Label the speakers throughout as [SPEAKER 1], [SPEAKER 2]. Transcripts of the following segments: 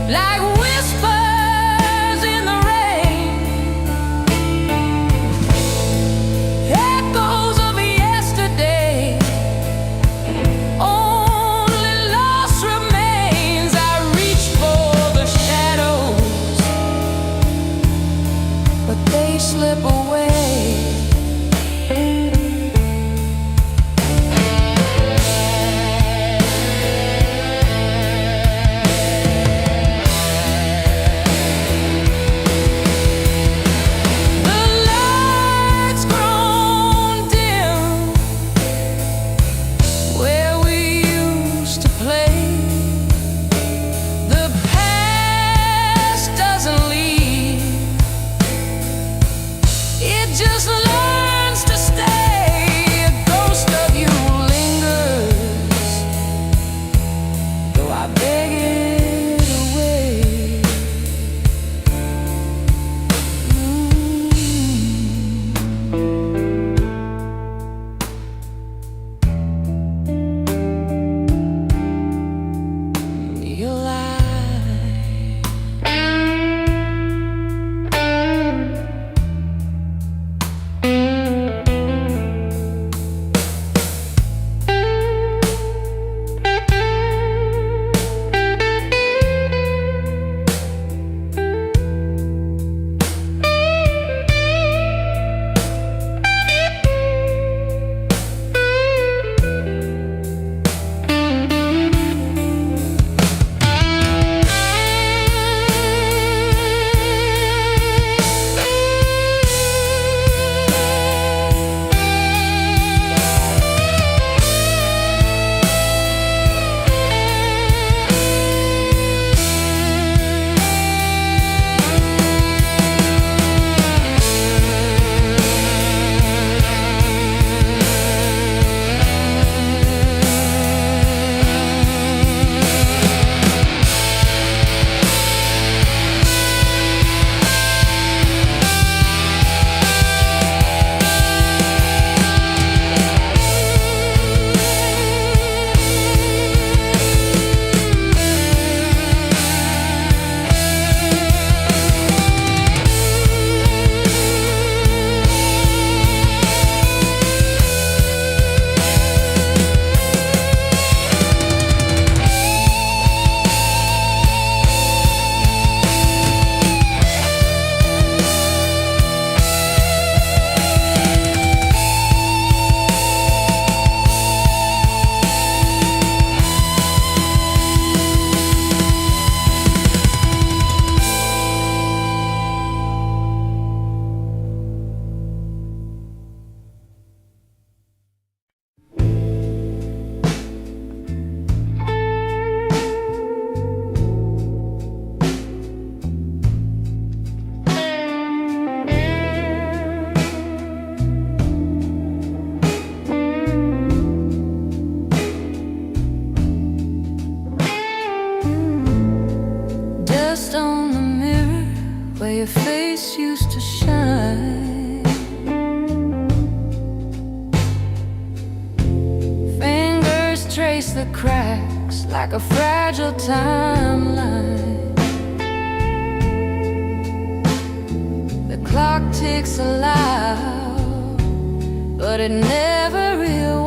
[SPEAKER 1] like whispers in the rain, echoes of yesterday, only lost remains. I reach for the shadows, but they slip away. Just learns to stay. A ghost of you lingers, though I beg it away. You lie. Your face used to shine. Fingers trace the cracks like a fragile timeline. The clock ticks aloud, but it never rewinds.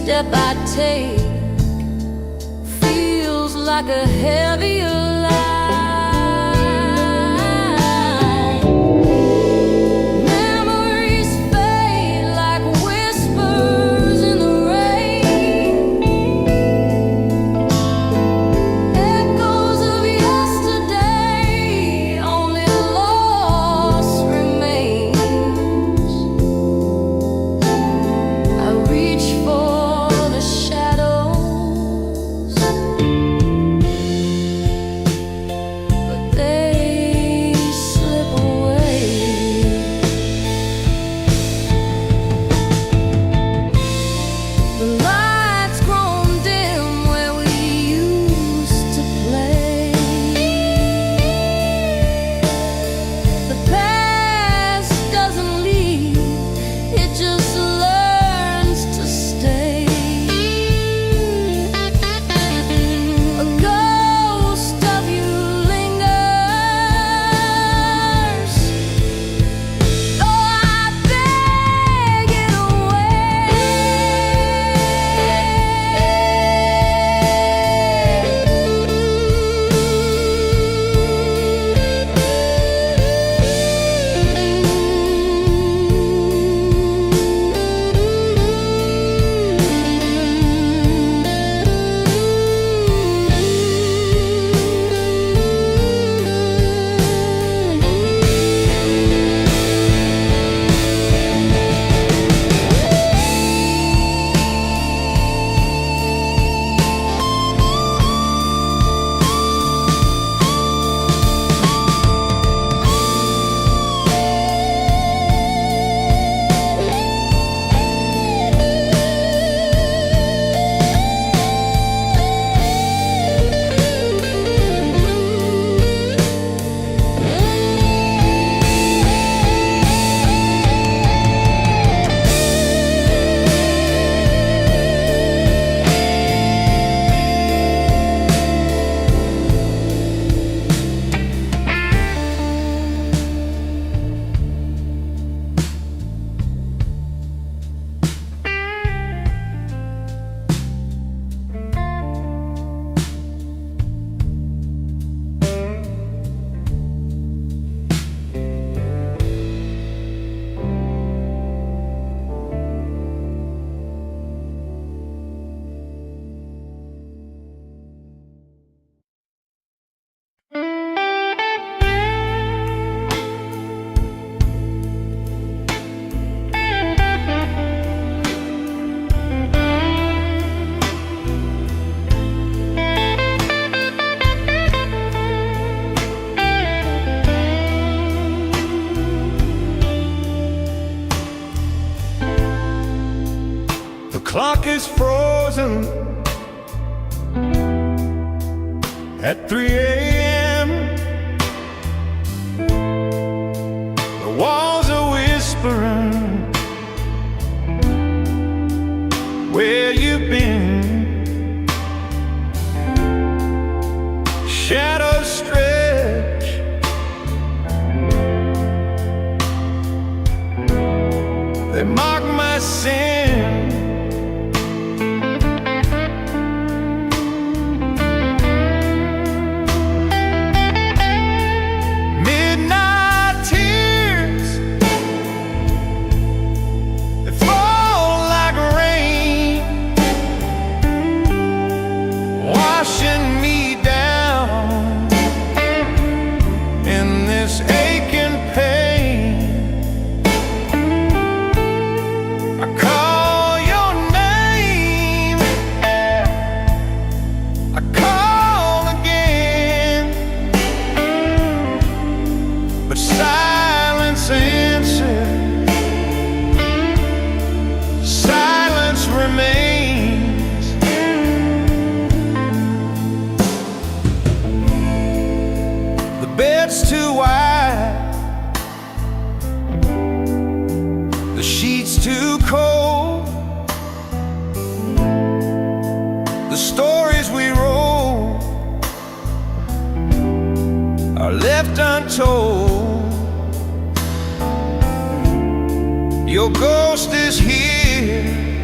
[SPEAKER 1] step I take feels like a heavier lie. Memories fade like whispers in the rain. Echoes of yesterday, only loss remains. I reach for the shadows, but they slip away. The lights grown dim where we used to play. The past doesn't leave, it just learns to stay. A ghost of you lingers, though I beg it
[SPEAKER 2] The clock is frozen at 3 a.m. The walls are whispering where you've been. Shadows stretch, they mark my sin. Midnight tears, they fall like rain, washing me down in this aching pain. I call your name, I call again, but silence answers, silence remains. The bed's too wide, the sheets too cold. The stories we wrote are left untold. Your ghost is here,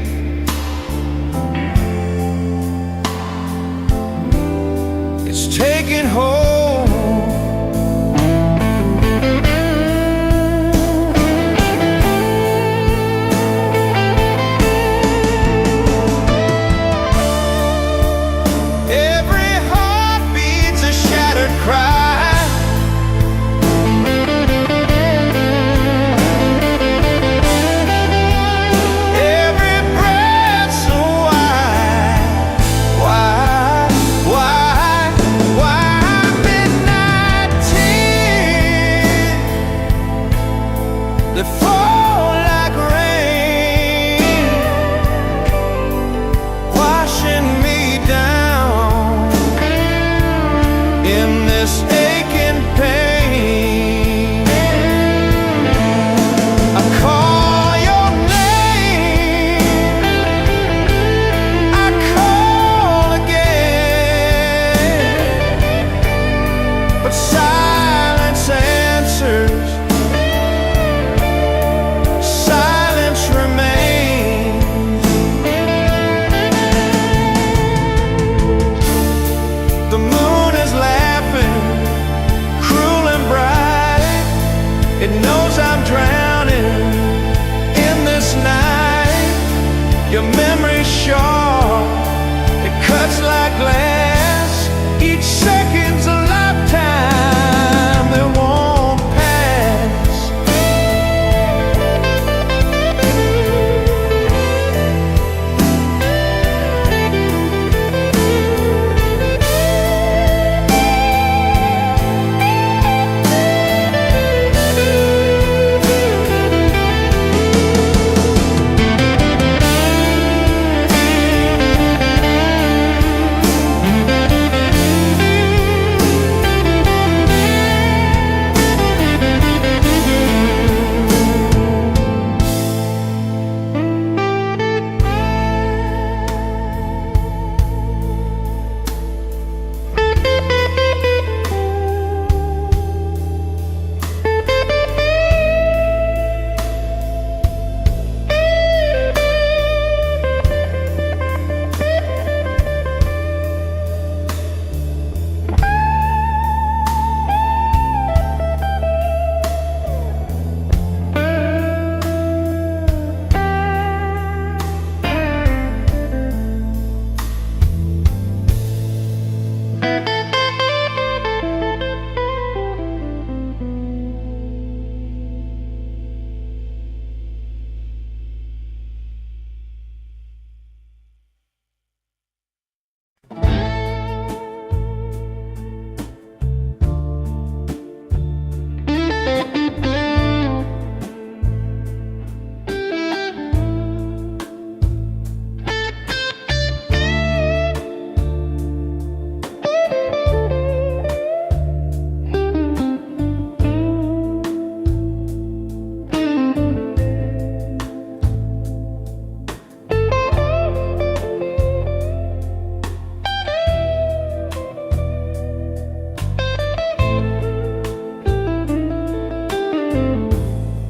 [SPEAKER 2] sharp, it cuts like glass. Each second's a lifetime that won't pass.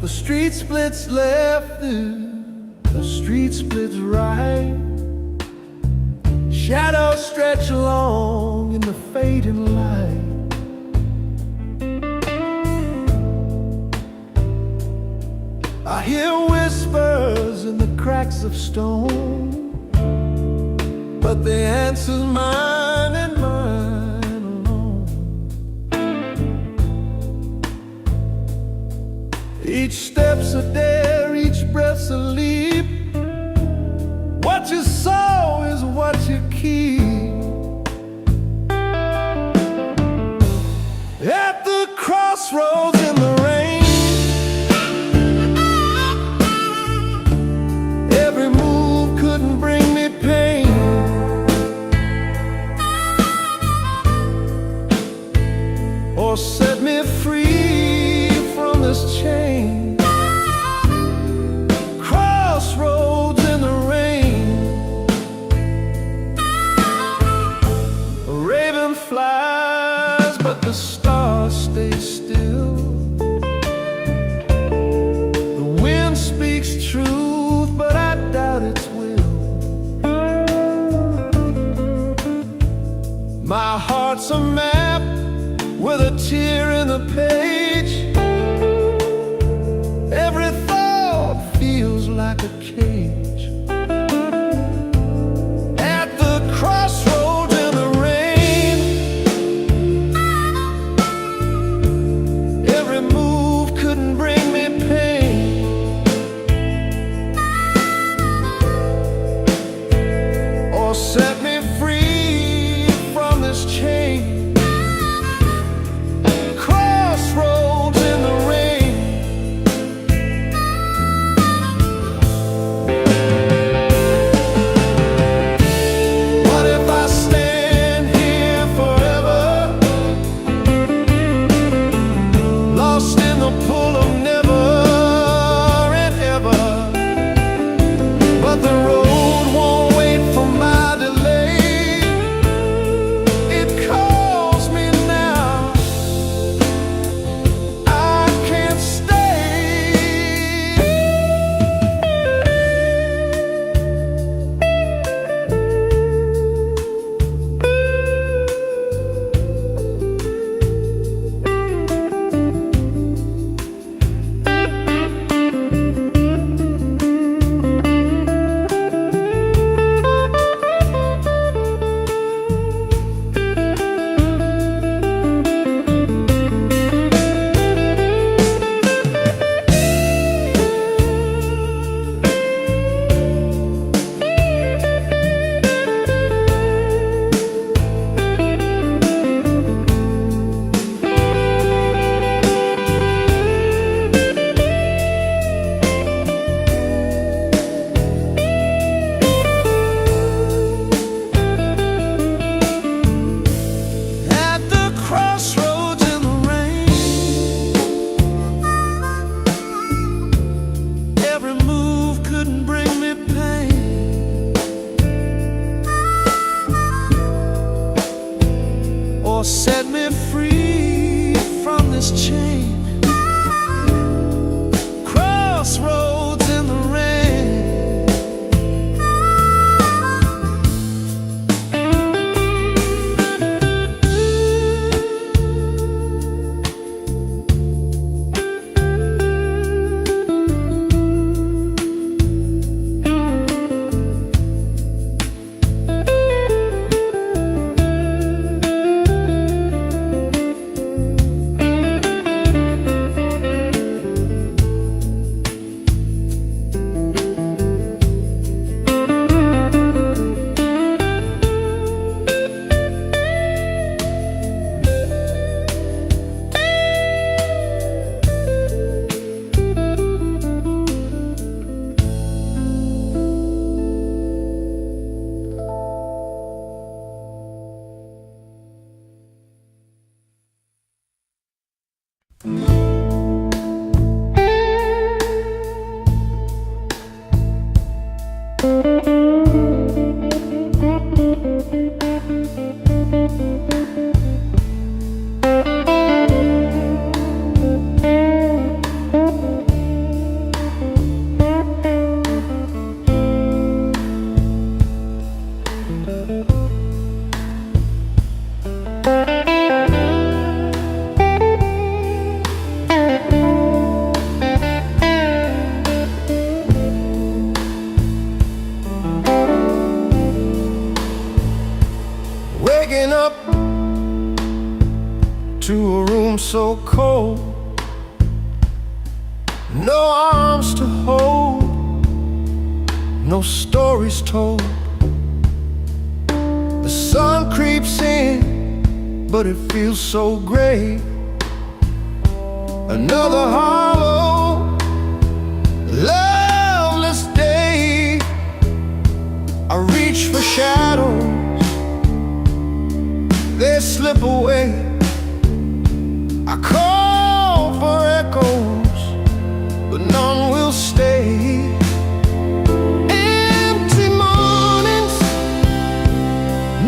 [SPEAKER 2] The street splits left, the street splits right. Shadows stretch along in the fading light. I hear whispers in the cracks of stone, but the answer's mine and mine alone. Each step's a dare, each breath's a leap. What you sow is what you keep. At the crossroads in the rain, every move couldn't bring me pain. Or set me free from this chain. Crossroads in the rain, a raven flies, but the stars stay still. The wind speaks truth, but I doubt its will. My heart's a map with a tear in the page. Every thought feels like a cage. At the crossroads in the rain, every move couldn't bring me pain. Or set me free from this chain. Crossroads in the rain. What if I stand here forever, lost in the pull of never and ever? But the road won't wait for my delay. into a room so cold, no arms to hold, no stories told. The sun creeps in, but it feels so gray. Another hollow, loveless day. I reach for shadows, they slip away. I call for echoes, but none will stay. Empty mornings,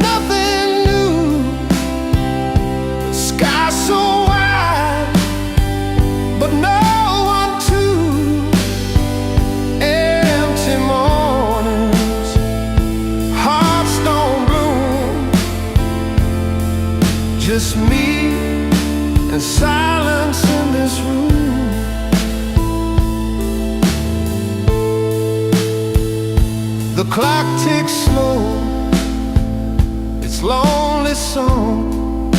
[SPEAKER 2] nothing new. Sky so wide, but no one to. Empty mornings, hearts don't bloom. Just me and silence in this room. The clock ticks slow, its lonely song.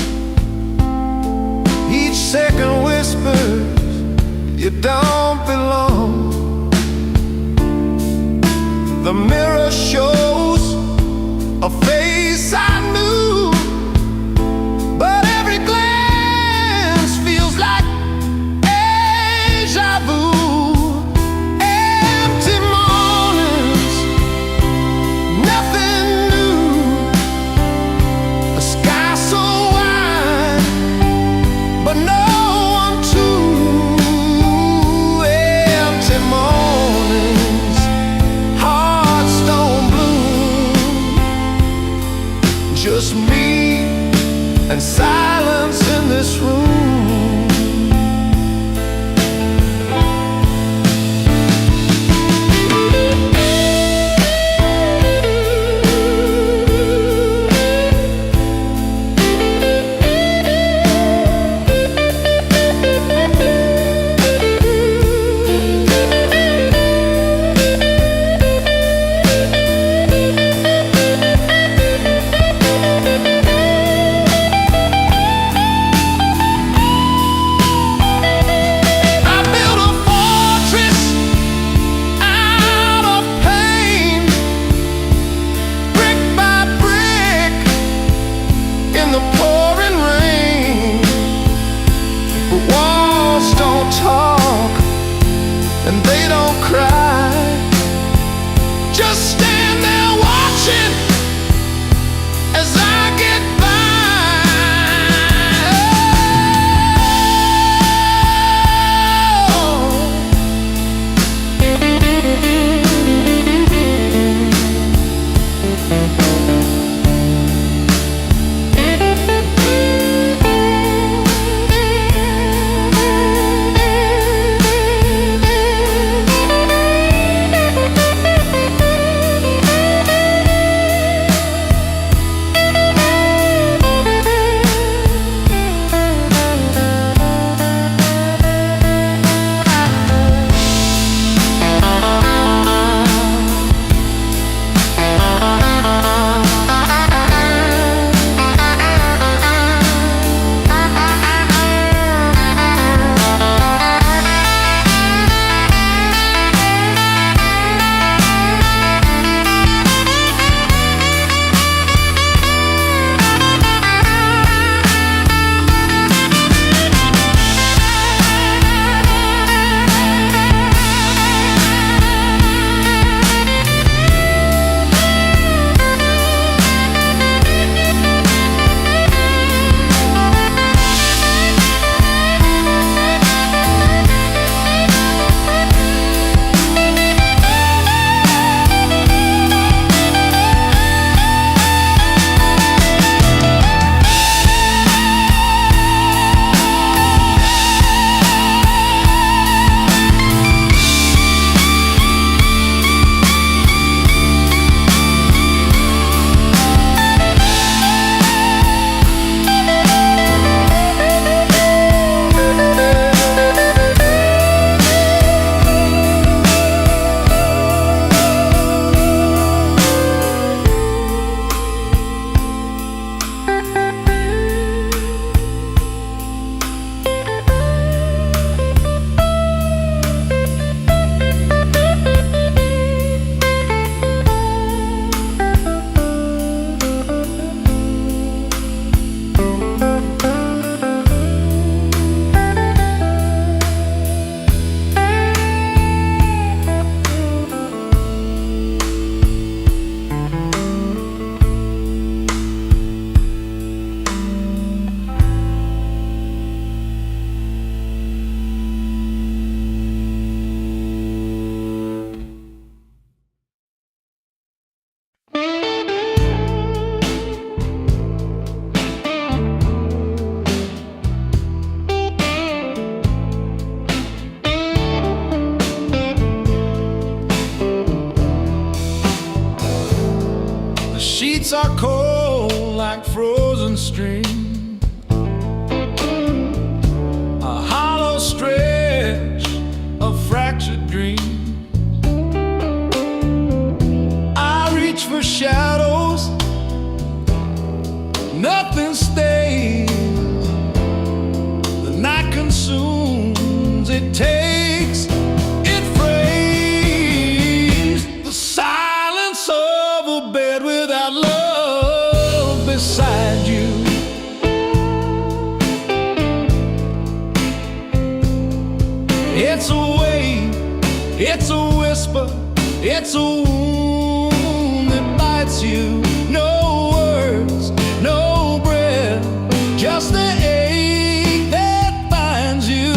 [SPEAKER 2] Each second whispers, you don't belong. The mirror shows a face I knew, but every glance feels like deja vu. Empty mornings, nothing new. A sky so wide, but no one to. Empty mornings, hearts don't bloom. sheets are cold like frozen stream, a hollow stretch of fractured dreams. I reach for shadows, nothing stays. The night consumes, it takes, it frays. The silence of a bed without love beside you. It's a wave, it's a whisper, it's a wound that bites you. No words, no breath, just the ache that finds you.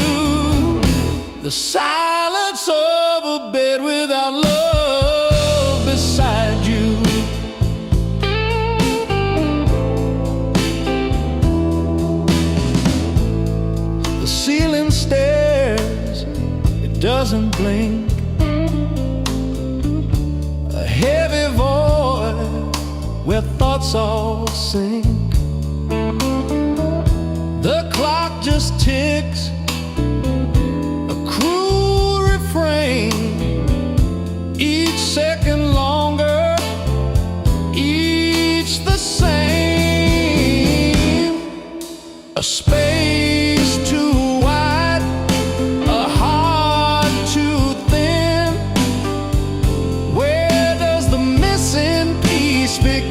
[SPEAKER 2] The silence of a bed without love beside you. The ceiling stares, it doesn't blink. A heavy void where thoughts all sink. The clock just ticks, a cruel refrain. Each second longer, each the same. A space too wide, a heart too thin. Where does the missing piece begin?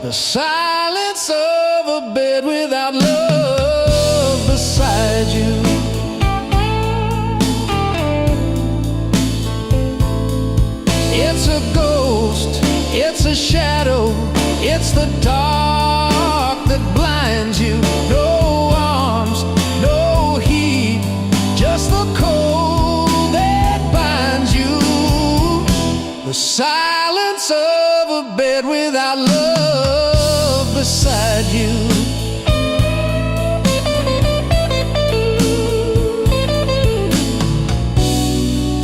[SPEAKER 2] The silence of a bed without love beside you. It's a ghost, it's a shadow, it's the dark that blinds you. No arms, no heat, just the cold that binds you. The silence of a bed without love beside you.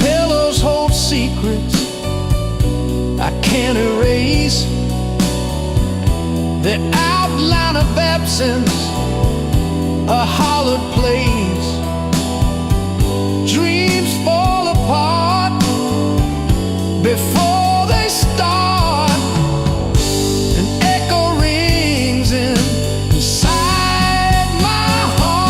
[SPEAKER 2] Pillows hold secrets I can't erase. The outline of absence, a hollowed place. Dreams fall apart before they start. An echo rings inside my heart.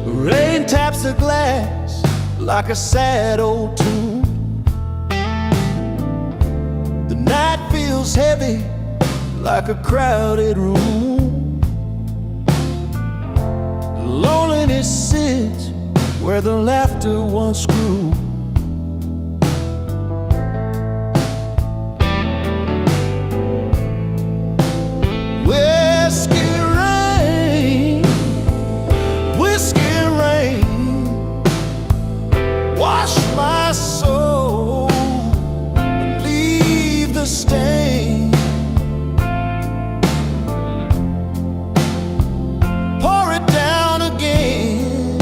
[SPEAKER 2] Rain taps the glass like a sad old tune. The night feels heavy like a crowded room. Loneliness sits where the laughter once grew. Whiskey rain, wash my soul, leave the stain. Pour it down again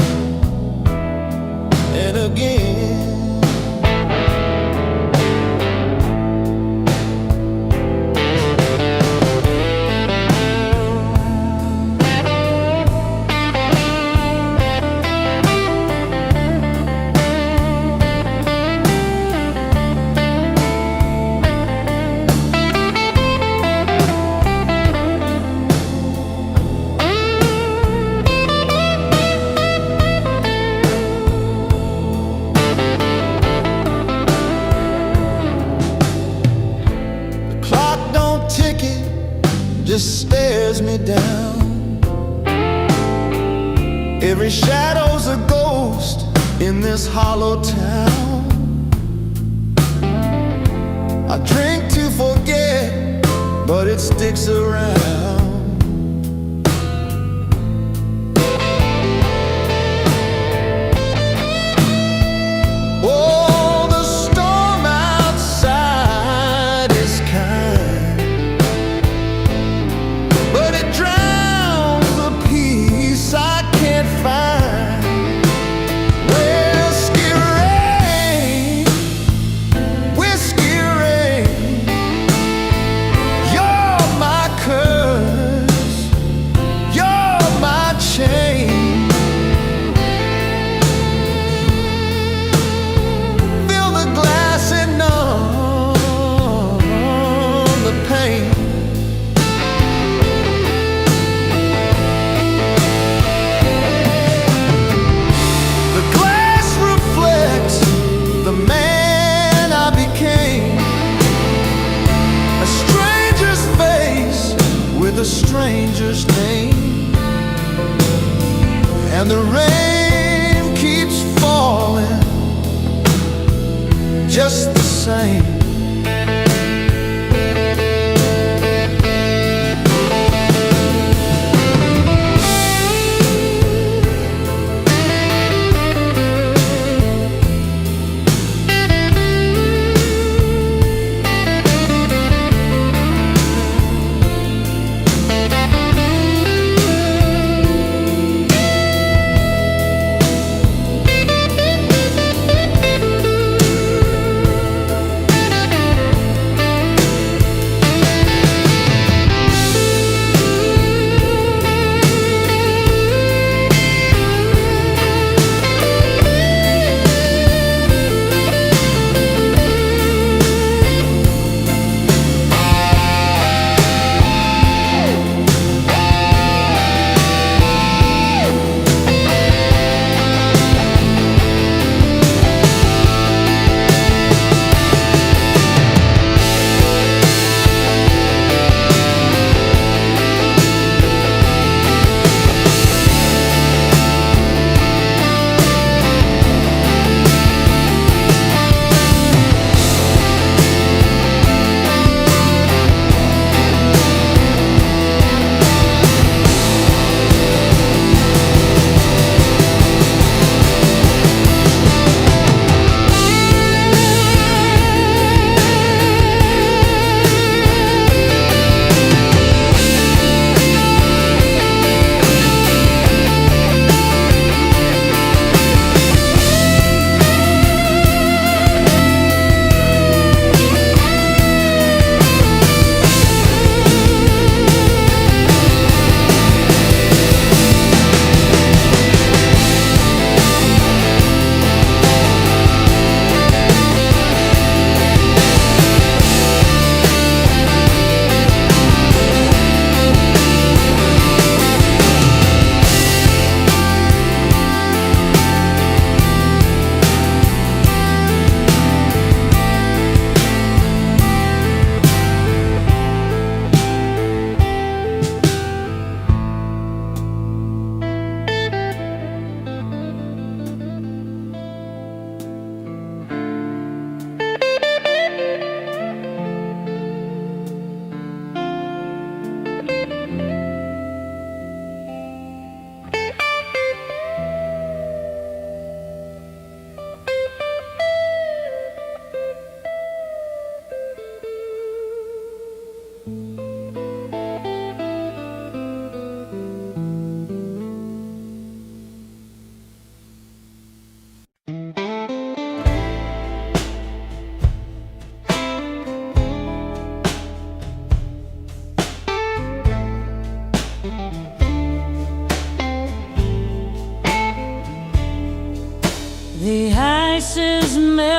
[SPEAKER 2] and again. Just stares me down. Every shadow's a ghost in this hollow town. I drink to forget, but it sticks around. Oh, the storm outside is kind, but it drowns the peace I can't find. Whiskey rain, whiskey rain, you're my curse, you're my chain. Fill the glass and numb the pain. The man I became, a stranger's face with a stranger's name, and the rain keeps falling just the same.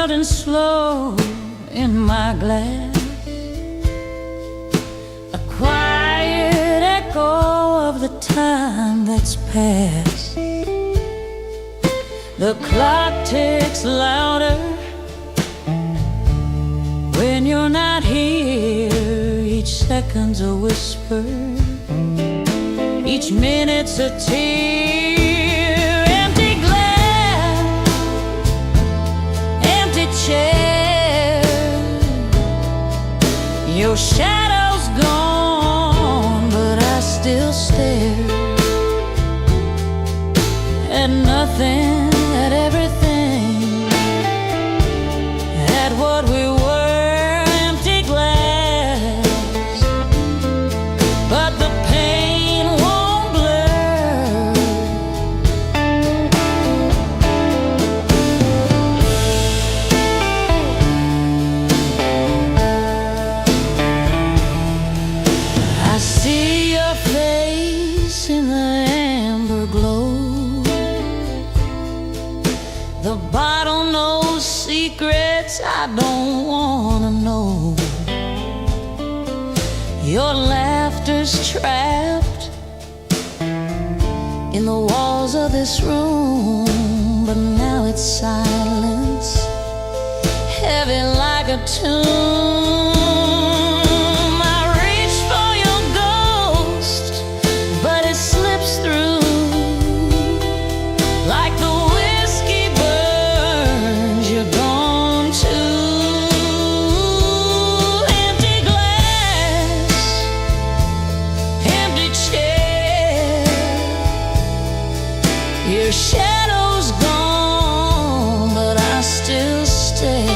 [SPEAKER 1] melting slow in my glass, a quiet echo of the time that's past. The clock ticks louder when you're not here. Each second's a whisper, each minute's a tear. Empty glass, empty chair, your shadow's gone, but I still stare at nothing, at everything, at what we were. Empty glass, but the pain won't blur. I see your face in the amber glow. The bottle knows secrets I don't wanna know. Your laughter's trapped in the walls of this room, but now it's silence, heavy like a tomb. I reach for your ghost, but it slips through like the whiskey burns. You're gone too. Empty glass, empty chair, your shadow's gone, but I still stare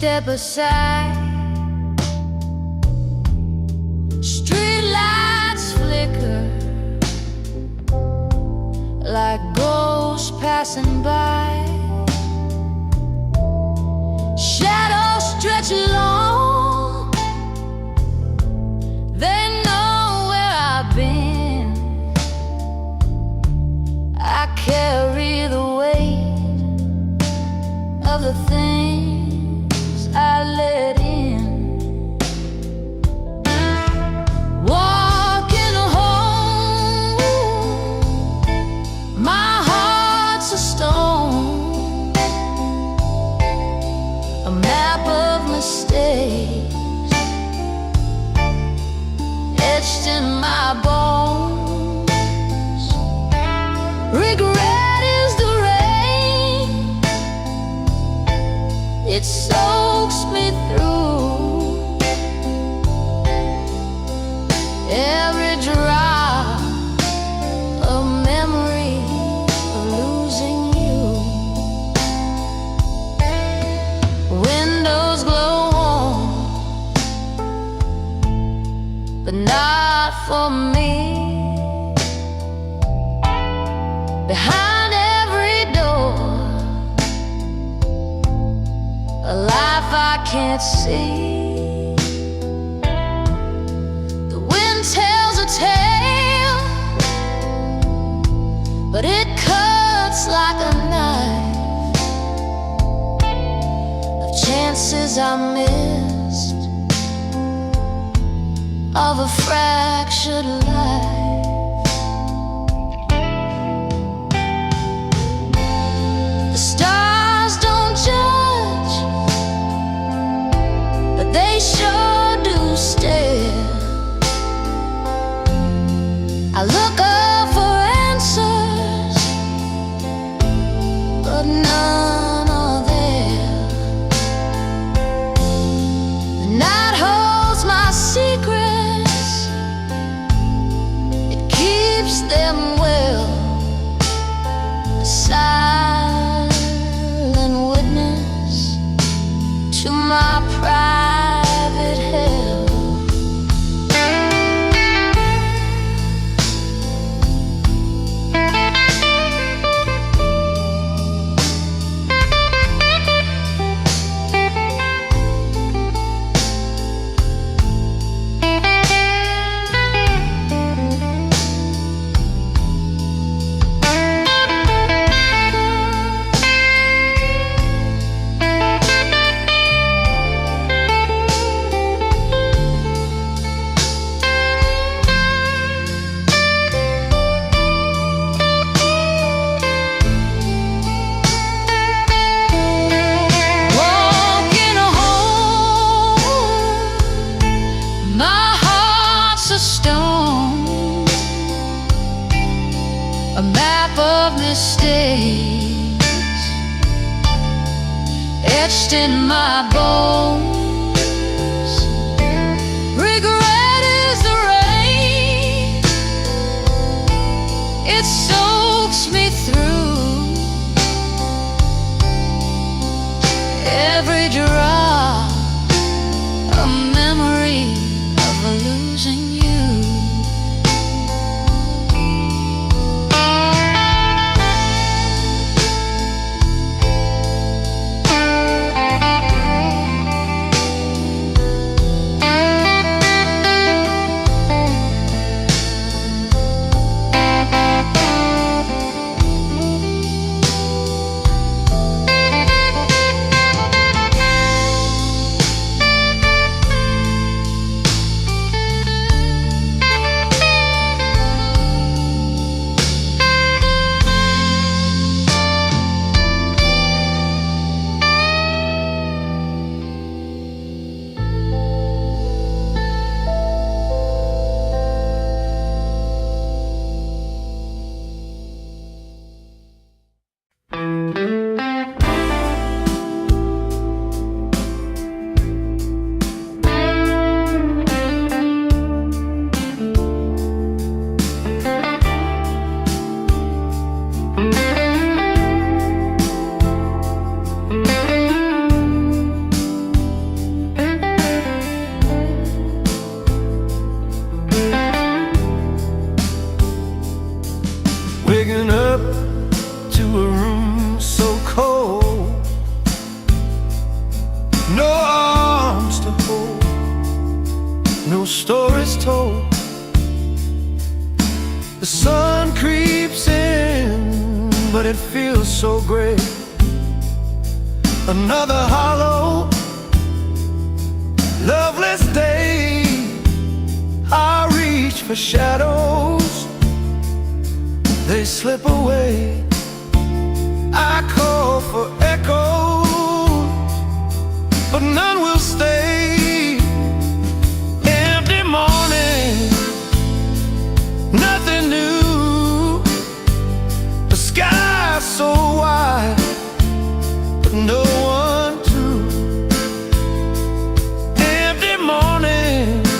[SPEAKER 1] step aside. Street lights flicker like ghosts passing by. Shadows stretch long, they know where I've been. I carry the weight of the things I let in. Walking home, my heart's a stone, a map of mistakes etched in my bones. Regret is the rain, it soaks me through. Every drop of memory of losing you. Windows glow warm, but not for me. Behind every door, a life I can't see. The wind tells a tale, but it cuts like a knife of chances I missed, of a fractured life. The stars don't judge, but they sure do stare. I look up for answers, but none are there. The night holds my secrets, it keeps them well. A silent witness to my private hell. Walking home, my heart's a stone, a map of mistakes etched in my bones. Regret is the rain, it soaks me through. Every drop a memory of losing you.
[SPEAKER 2] so great. Another hollow, loveless day. I reach for shadows, they slip away. I call for echoes, but none will stay. Empty morning, nothing new. The sky so wide, but no one true. Empty mornings,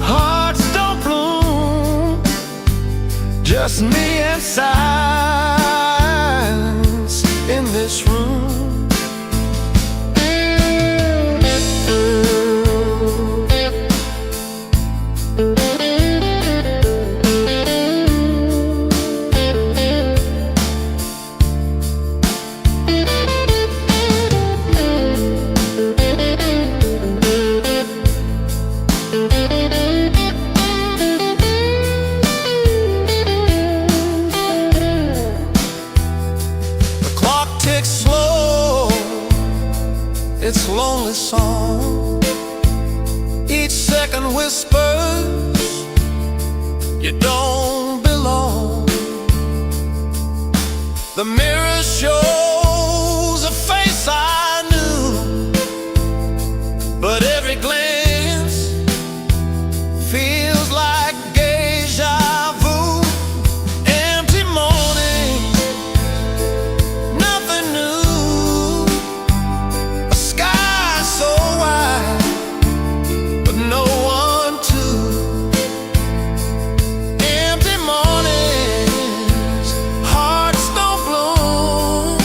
[SPEAKER 2] hearts don't bloom. Just me and silence in this room. Its lonely song, each second whispers you don't belong. The mirror shows a face I knew, but every glance feels like deja vu. Empty morning, nothing new. So wide, but no one to. Empty mornings, hearts don't bloom.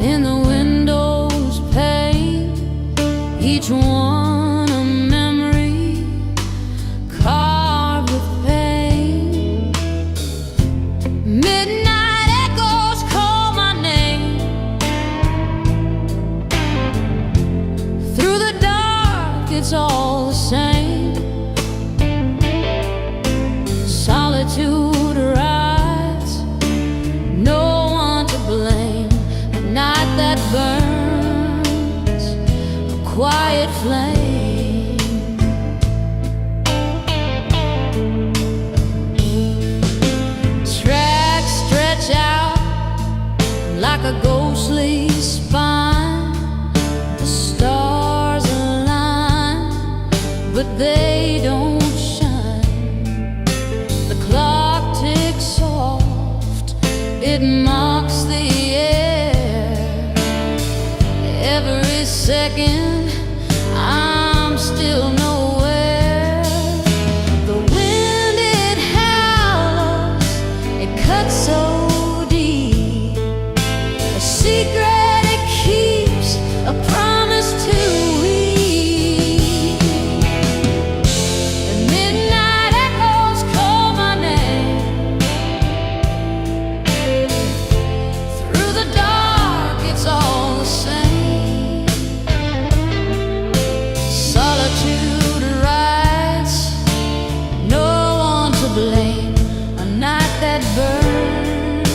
[SPEAKER 1] in the window's pane, each one a memory carved with pain. Midnight echoes call my name. Through the dark it's all the same. Solitude rides, no one to blame. A night that burns, a quiet flame. Tracks stretch out like a ghostly spine. The stars align, but they don't shine. The clock ticks soft, it mocks the air. Every second I'm still nowhere. The wind it howls, it cuts so deep. A secret it keeps, a promise to weep. The midnight echoes call my name. Through the dark it's all the same. Solitude rides, no one to blame. A night that burns,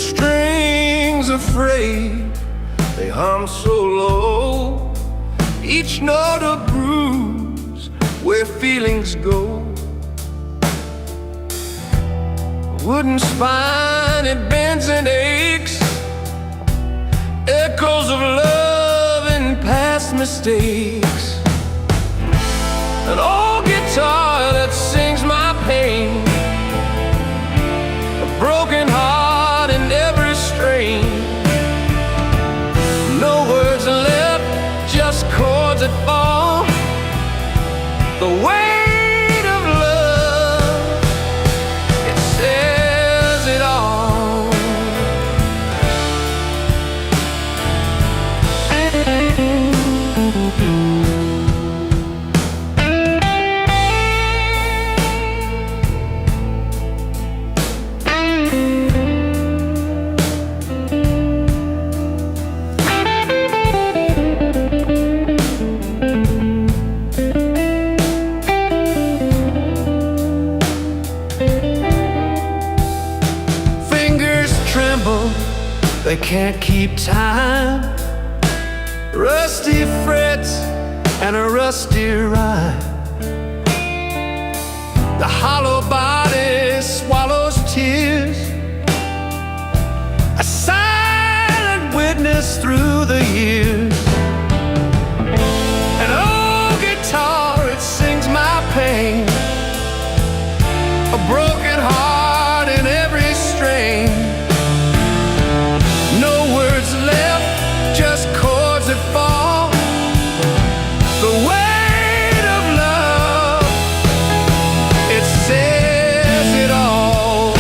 [SPEAKER 2] strings are frayed, they hum so low, each note a bruise where feelings go. Wooden spine, it bends and aches, echoes of love and past mistakes. An old guitar that sings my pain, a broken heart in every strain. No words left, just chords that fall. The weight of love, it says it all. They can't keep time. Rusty frets and a rusty rhyme. The hollow body swallows tears, a silent witness through the years. An old guitar, it sings my pain, a broken heart in every strain. Just chords that fall. The weight of love, it says it all.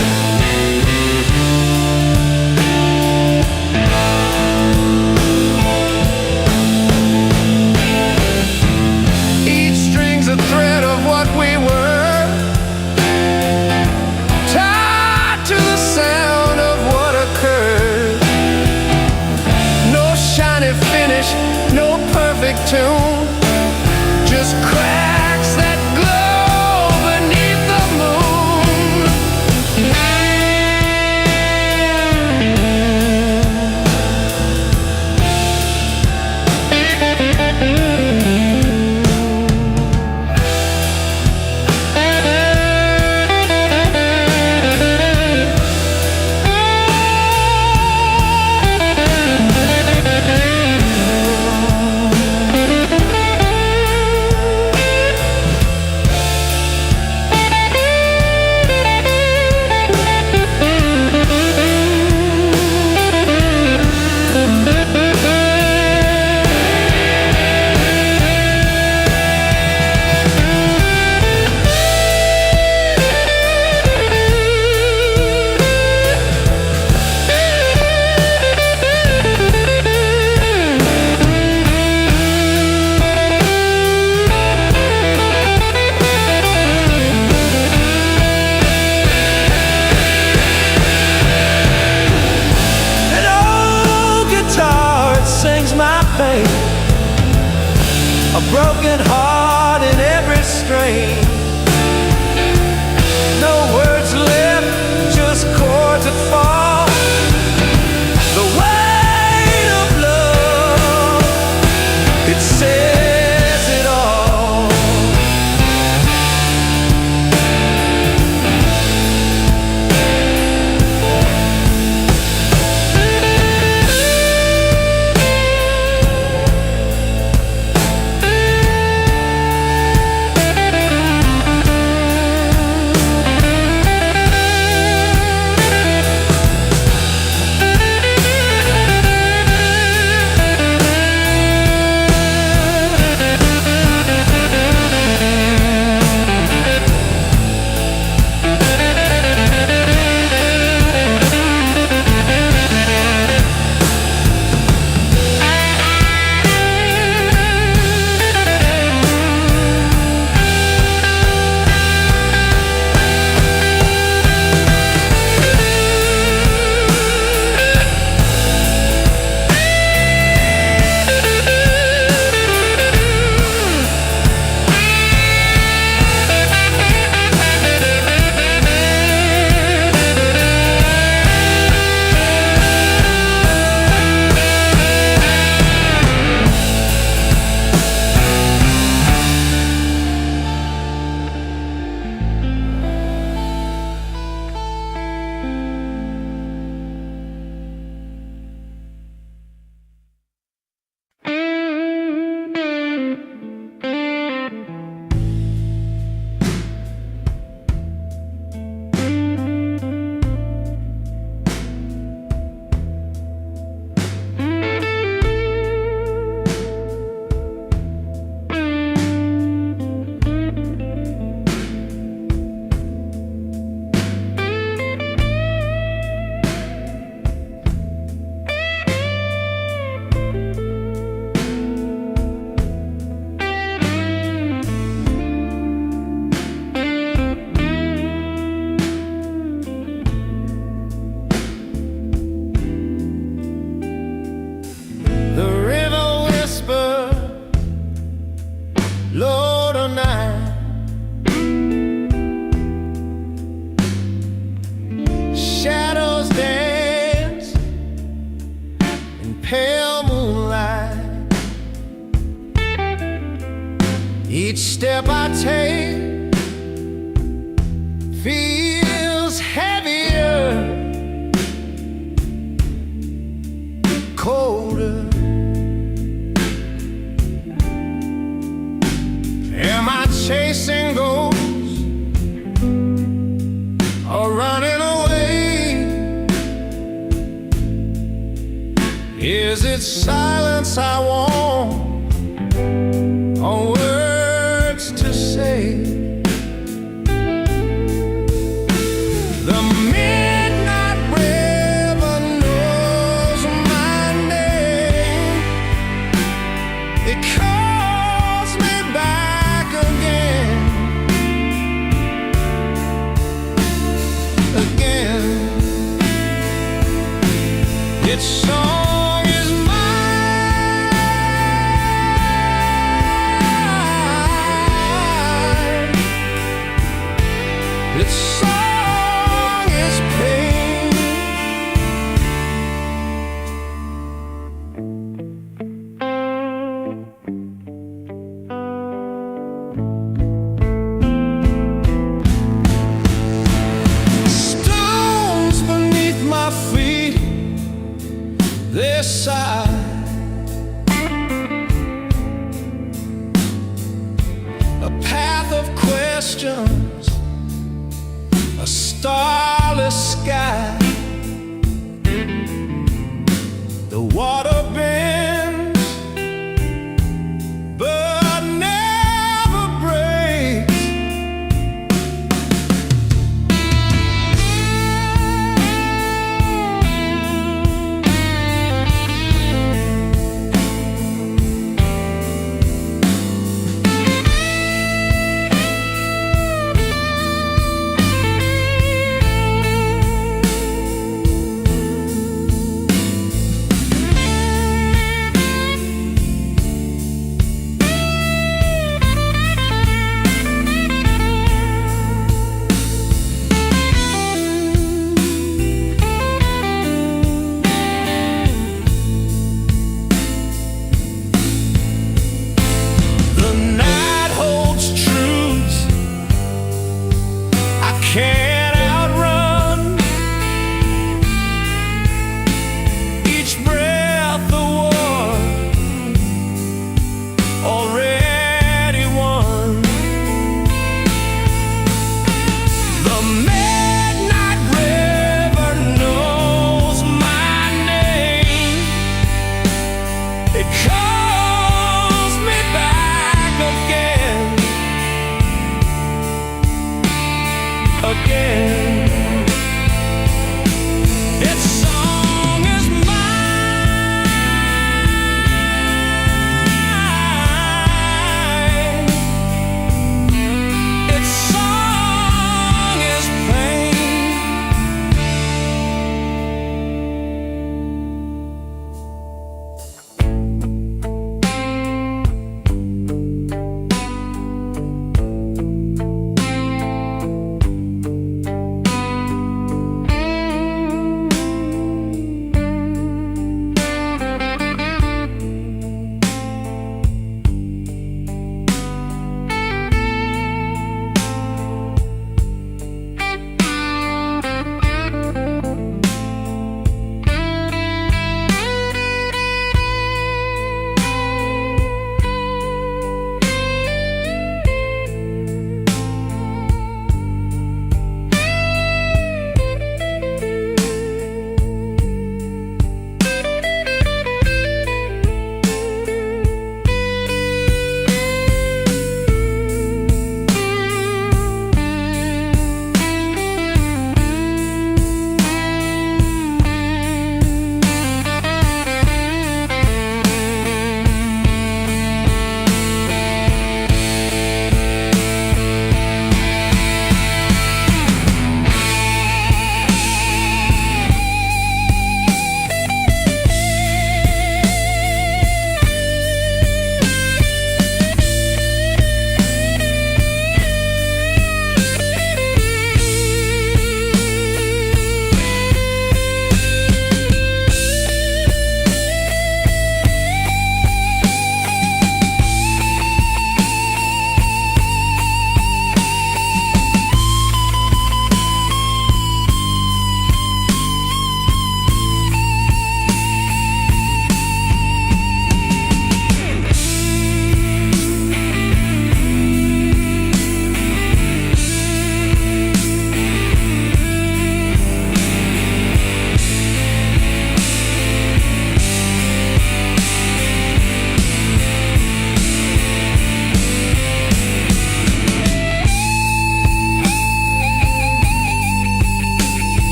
[SPEAKER 2] Each string's a thread of what we were, tied to the sound of what occurred. Finish, no perfect tune, just cracks that glow beneath the a broken heart in every strain. No words left, just chords that fall. The weight of love, it says it all. step I take feels heavier, colder. Am I chasing ghosts or running away? Is it silence I want or words to say? The midnight river knows my name. It calls me back again, again. Its song is mine. Its song is pain. Stones beneath my feet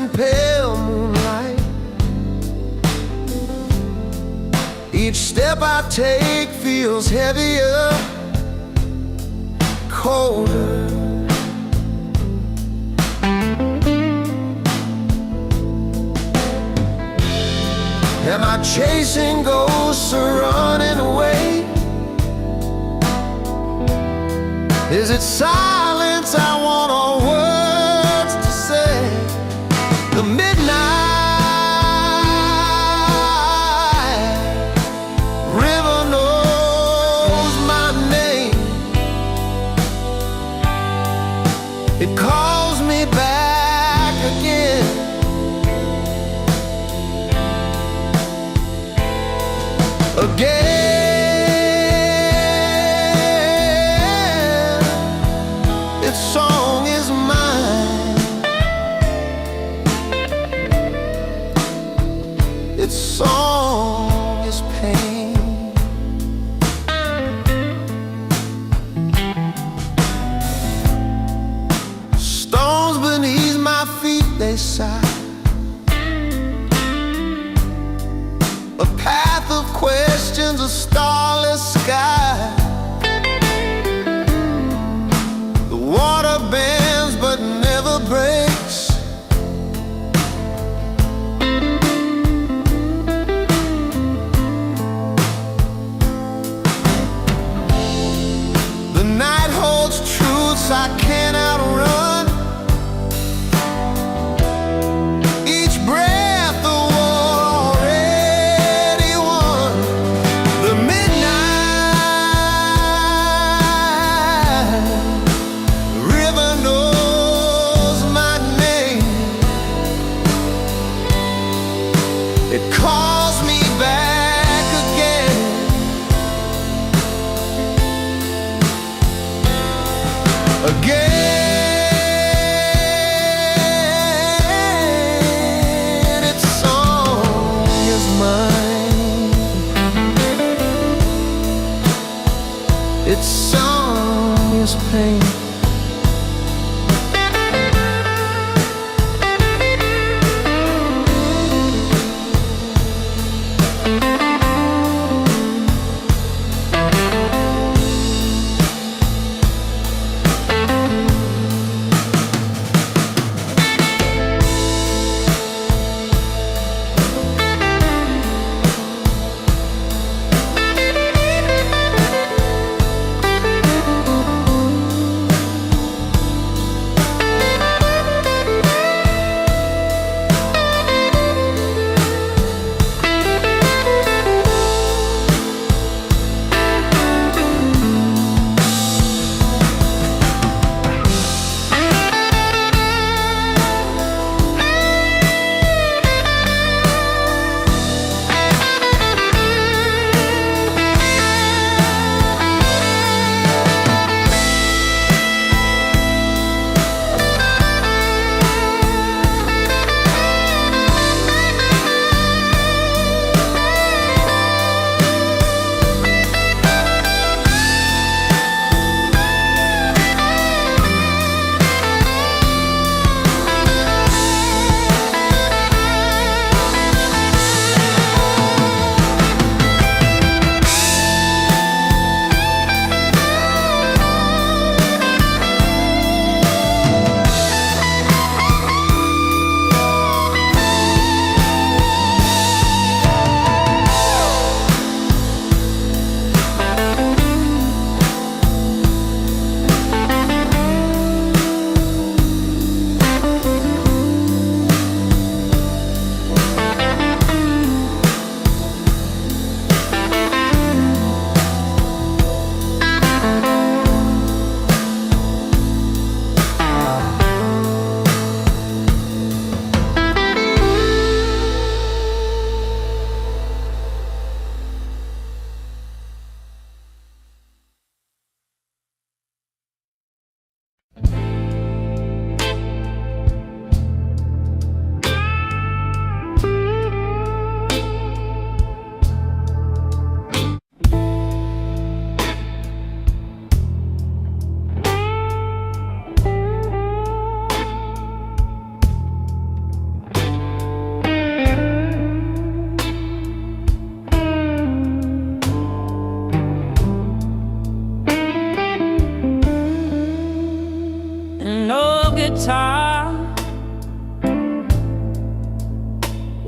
[SPEAKER 2] in pale moonlight. Each step I take feels heavier, colder. Am I chasing ghosts or running away? Is it silence I want or words to say? The midnight river knows my name. It calls me back again. Again, its song is mine. Its song is pain. Stones beneath my feet, they sigh. A path of questions, a starless sky. The water bends but never breaks. The night holds truths I can't outrun. Each breath a war already won. The midnight river knows my name. It calls me back again. Again, its song is mine. Its song is pain.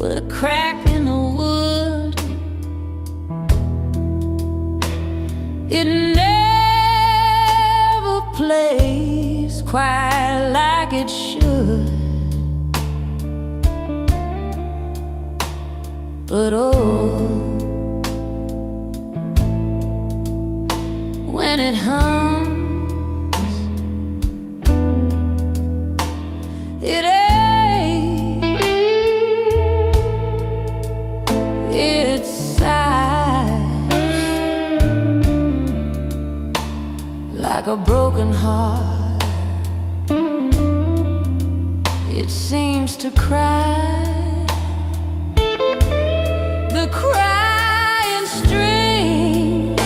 [SPEAKER 1] with a crack in the wood. It never plays quite like it should. But oh, when it hums, it ain't, it sighs like a broken heart. It seems to cry. The crying strings,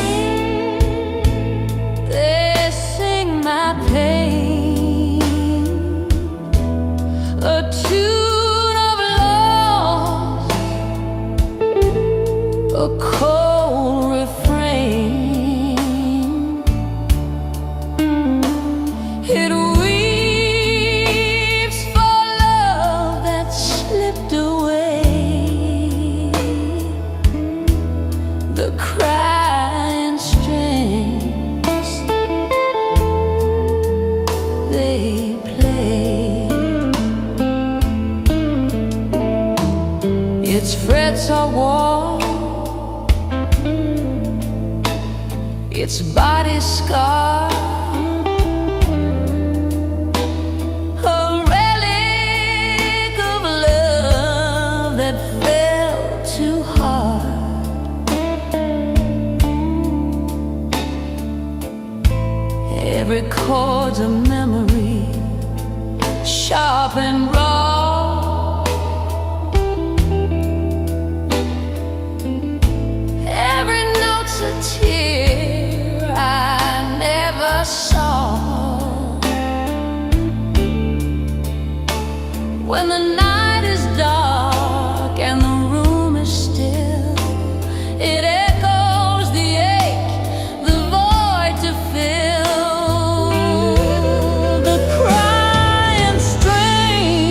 [SPEAKER 1] they sing my pain, a tune of loss, a cold refrain. It weeps for love that slipped away. The crying strings, they play. Its frets are worn, its body scarred, a relic of love that fell too hard. Every chord's a memory, sharp and raw. Every note's a tear I never saw. When the night is dark and the room is still, it echoes the ache, the void to fill. The crying strain,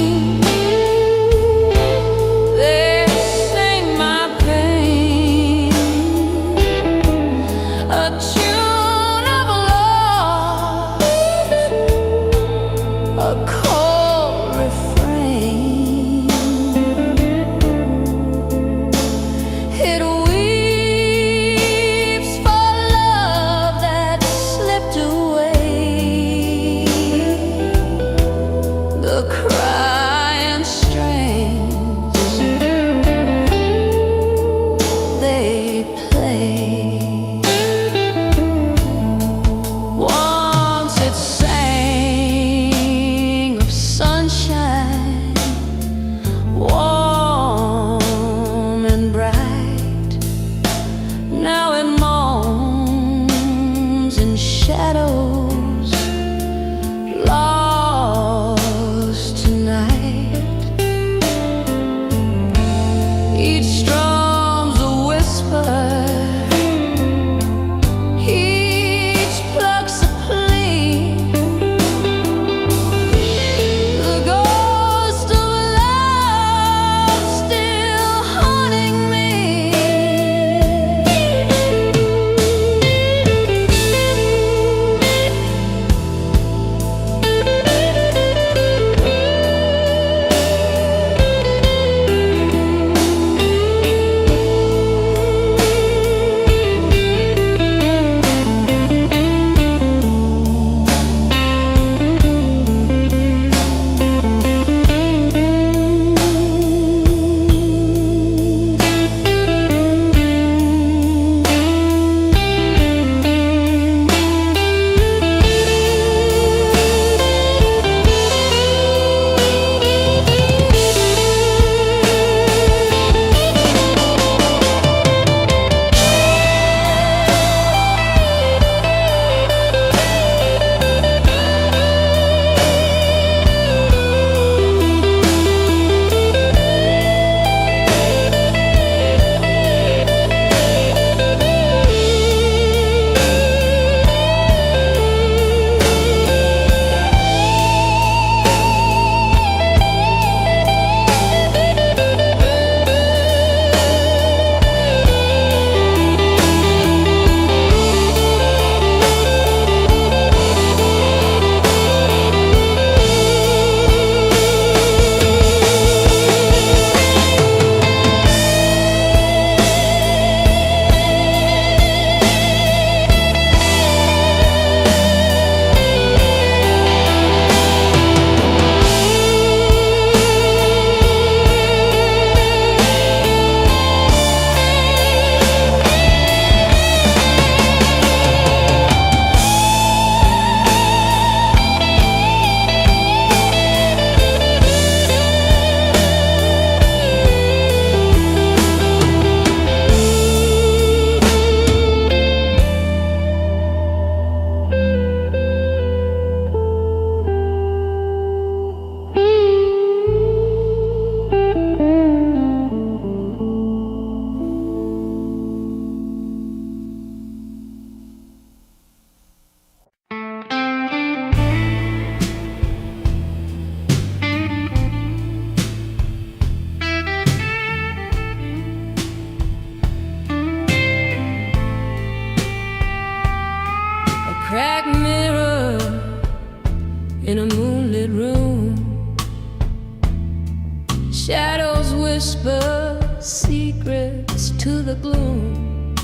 [SPEAKER 1] Shadows whisper secrets to the gloom.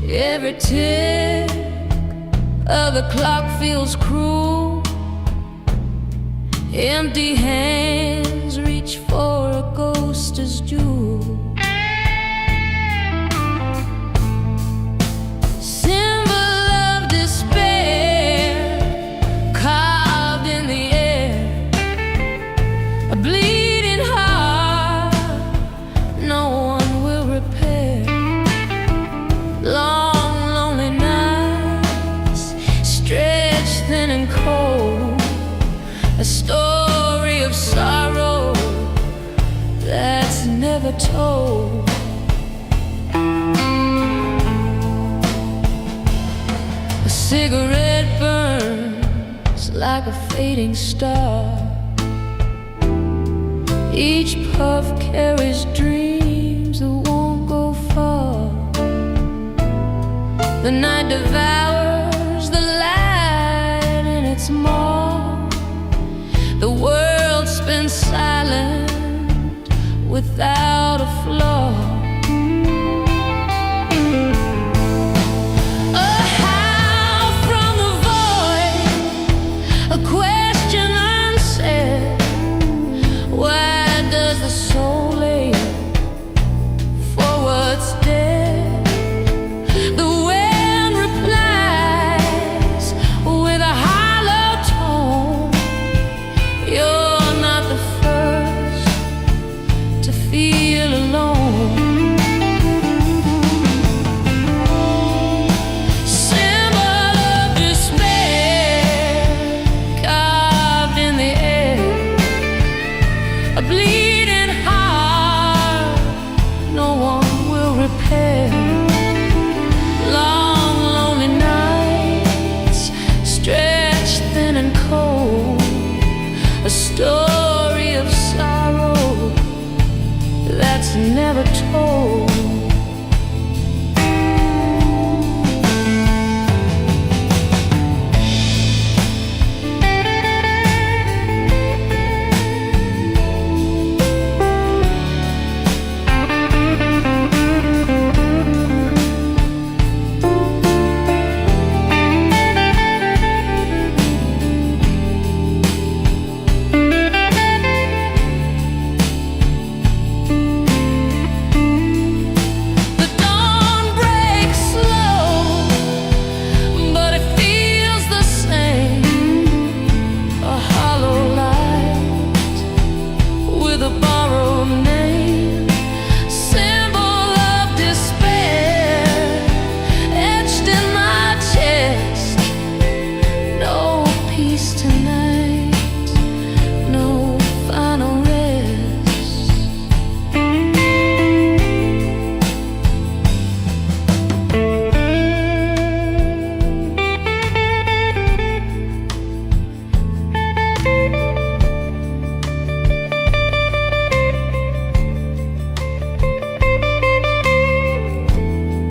[SPEAKER 1] Every tick of the clock feels cruel. Empty hands reach for a ghost's jewel. Symbol of despair carved in the air. A bleeding heart no one will repair. Long lonely nights stretched thin and cold. A story of sorrow that's never told. A cigarette burns like a fading star. Each puff carries dreams that won't go far. The night devours the light in its maw. The world spins silent without a flaw. A howl from the void, a question unsaid. Why does the soul ache for what's dead? The wind replies with a hollow tone. You're not the first to feel alone. Symbol of despair carved in the air. A bleeding heart no one will repair. Long lonely nights stretched thin and cold. A story of sorrow that's never told. The dawn breaks slow, but it feels the same. A hollow light with a